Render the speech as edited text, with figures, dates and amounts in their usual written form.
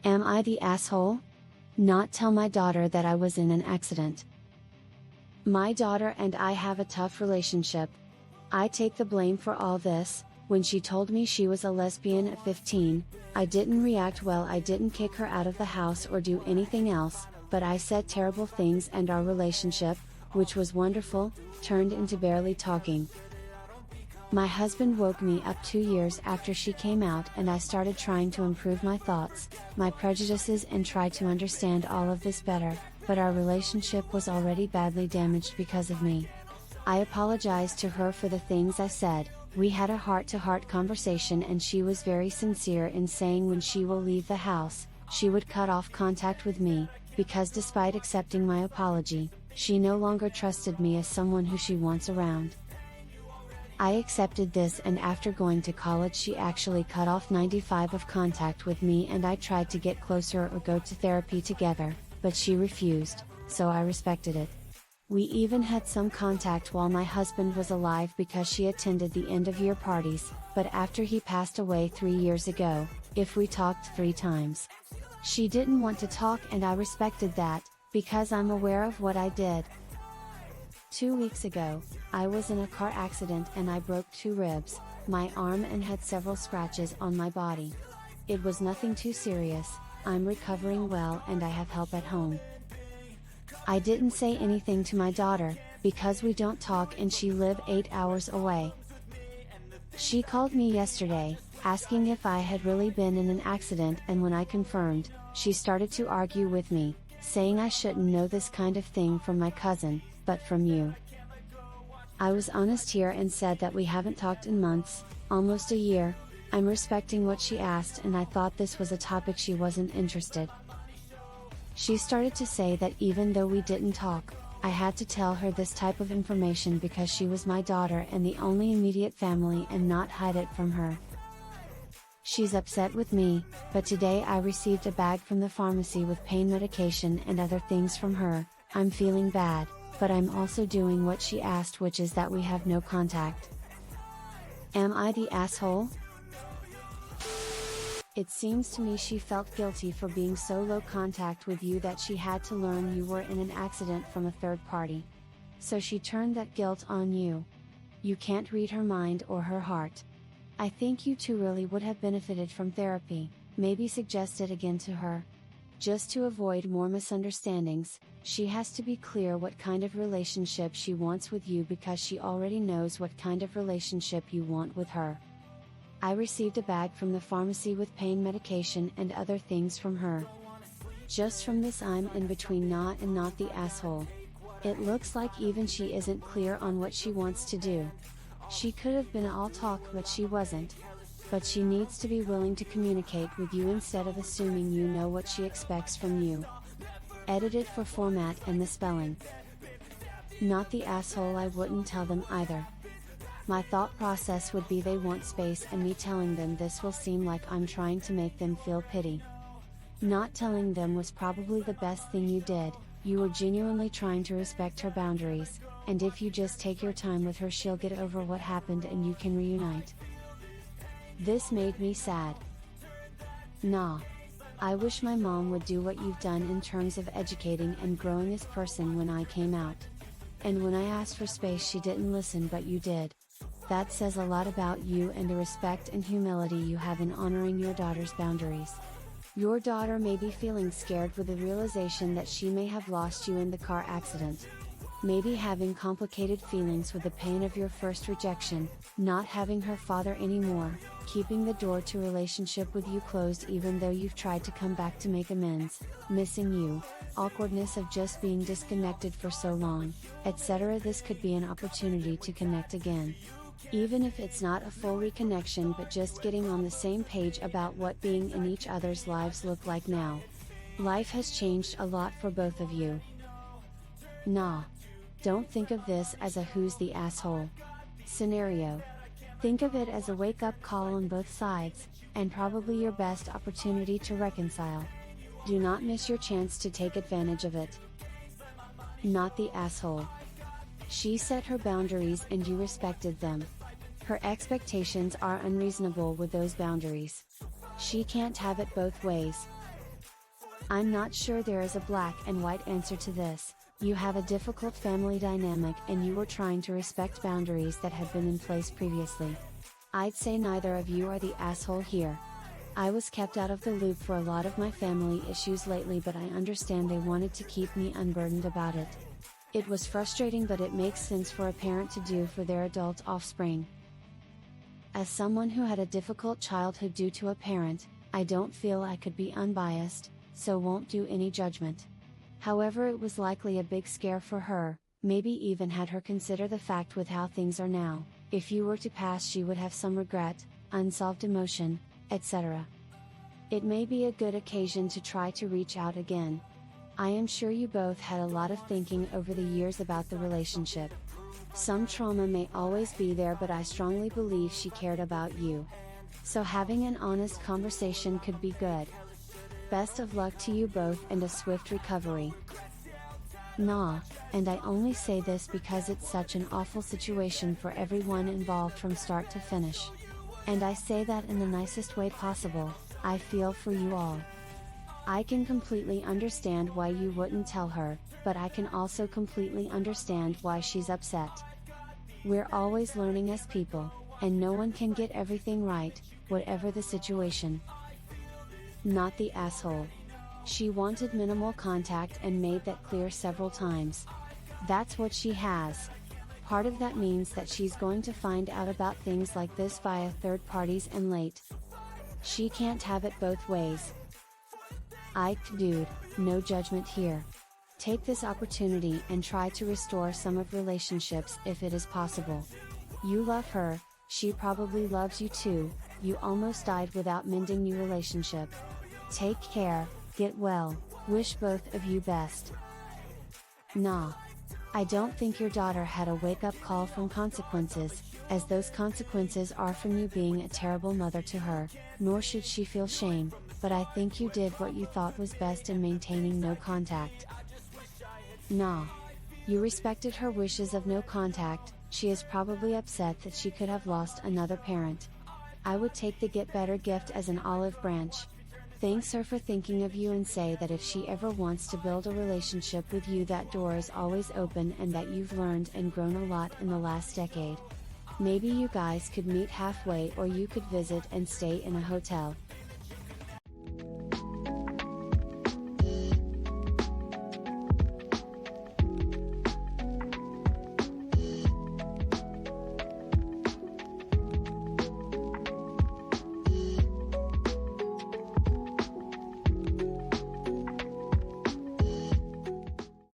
Am I the asshole? Not tell my daughter that I was in an accident. My daughter and I have a tough relationship. I take the blame for all this. When she told me she was a lesbian at 15, I didn't react well. I didn't kick her out of the house or do anything else, but I said terrible things, and our relationship, which was wonderful, turned into barely talking. My husband woke me up 2 years after she came out, and I started trying to improve my thoughts, my prejudices, and try to understand all of this better, but our relationship was already badly damaged because of me. I apologized to her for the things I said. We had a heart-to-heart conversation, and she was very sincere in saying when she will leave the house, she would cut off contact with me, because despite accepting my apology, she no longer trusted me as someone who she wants around. I accepted this, and after going to college she actually cut off 95% of contact with me, and I tried to get closer or go to therapy together, but she refused, so I respected it. We even had some contact while my husband was alive because she attended the end-of-year parties, but after he passed away 3 years ago, we talked 3 times. She didn't want to talk, and I respected that, because I'm aware of what I did. 2 weeks ago, I was in a car accident and I broke 2 ribs, my arm, and had several scratches on my body. It was nothing too serious. I'm recovering well and I have help at home. I didn't say anything to my daughter, because we don't talk and she lives 8 hours away. She called me yesterday, asking if I had really been in an accident, and when I confirmed, she started to argue with me, saying I shouldn't know this kind of thing from my cousin, but from you. I was honest here and said that we haven't talked in months, almost a year. I'm respecting what she asked, and I thought this was a topic she wasn't interested. She started to say that even though we didn't talk, I had to tell her this type of information because she was my daughter and the only immediate family, and not hide it from her. She's upset with me, but today I received a bag from the pharmacy with pain medication and other things from her. I'm feeling bad, but I'm also doing what she asked, which is that we have no contact. Am I the asshole? It seems to me she felt guilty for being so low contact with you that she had to learn you were in an accident from a third party. So she turned that guilt on you. You can't read her mind or her heart. I think you two really would have benefited from therapy. Maybe suggest it again to her. Just to avoid more misunderstandings, she has to be clear what kind of relationship she wants with you, because she already knows what kind of relationship you want with her. I received a bag from the pharmacy with pain medication and other things from her. Just from this, I'm in between not and not the asshole. It looks like even she isn't clear on what she wants to do. She could have been all talk, but she wasn't. But she needs to be willing to communicate with you instead of assuming you know what she expects from you. Edited for format and the spelling. Not the asshole. I wouldn't tell them either. My thought process would be they want space, and me telling them this will seem like I'm trying to make them feel pity. Not telling them was probably the best thing you did. You were genuinely trying to respect her boundaries, and if you just take your time with her, she'll get over what happened and you can reunite. This made me sad. Nah. I wish my mom would do what you've done in terms of educating and growing as person when I came out. And when I asked for space, she didn't listen, but you did. That says a lot about you and the respect and humility you have in honoring your daughter's boundaries. Your daughter may be feeling scared with the realization that she may have lost you in the car accident. Maybe having complicated feelings with the pain of your first rejection, not having her father anymore, keeping the door to relationship with you closed even though you've tried to come back to make amends, missing you, awkwardness of just being disconnected for so long, etc. This could be an opportunity to connect again. Even if it's not a full reconnection, but just getting on the same page about what being in each other's lives look like now. Life has changed a lot for both of you. Nah. Don't think of this as a who's the asshole scenario. Think of it as a wake-up call on both sides, and probably your best opportunity to reconcile. Do not miss your chance to take advantage of it. Not the asshole. She set her boundaries and you respected them. Her expectations are unreasonable with those boundaries. She can't have it both ways. I'm not sure there is a black and white answer to this. You have a difficult family dynamic and you were trying to respect boundaries that had been in place previously. I'd say neither of you are the asshole here. I was kept out of the loop for a lot of my family issues lately, but I understand they wanted to keep me unburdened about it. It was frustrating, but it makes sense for a parent to do for their adult offspring. As someone who had a difficult childhood due to a parent, I don't feel I could be unbiased, so won't do any judgment. However, it was likely a big scare for her, maybe even had her consider the fact with how things are now. If you were to pass, she would have some regret, unsolved emotion, etc. It may be a good occasion to try to reach out again. I am sure you both had a lot of thinking over the years about the relationship. Some trauma may always be there, but I strongly believe she cared about you. So having an honest conversation could be good. Best of luck to you both and a swift recovery. Nah, and I only say this because it's such an awful situation for everyone involved from start to finish. And I say that in the nicest way possible. I feel for you all. I can completely understand why you wouldn't tell her, but I can also completely understand why she's upset. We're always learning as people, and no one can get everything right, whatever the situation. Not the asshole. She wanted minimal contact and made that clear several times. That's what she has. Part of that means that she's going to find out about things like this via third parties and late. She can't have it both ways. Dude, no judgment here. Take this opportunity and try to restore some of relationships if it is possible. You love her, she probably loves you too. You almost died without mending your relationship. Take care, get well, wish both of you best. Nah. I don't think your daughter had a wake-up call from consequences, as those consequences are from you being a terrible mother to her, nor should she feel shame, but I think you did what you thought was best in maintaining no contact. Nah. You respected her wishes of no contact. She is probably upset that she could have lost another parent. I would take the get better gift as an olive branch. Thanks her for thinking of you and say that if she ever wants to build a relationship with you, that door is always open and that you've learned and grown a lot in the last decade. Maybe you guys could meet halfway, or you could visit and stay in a hotel.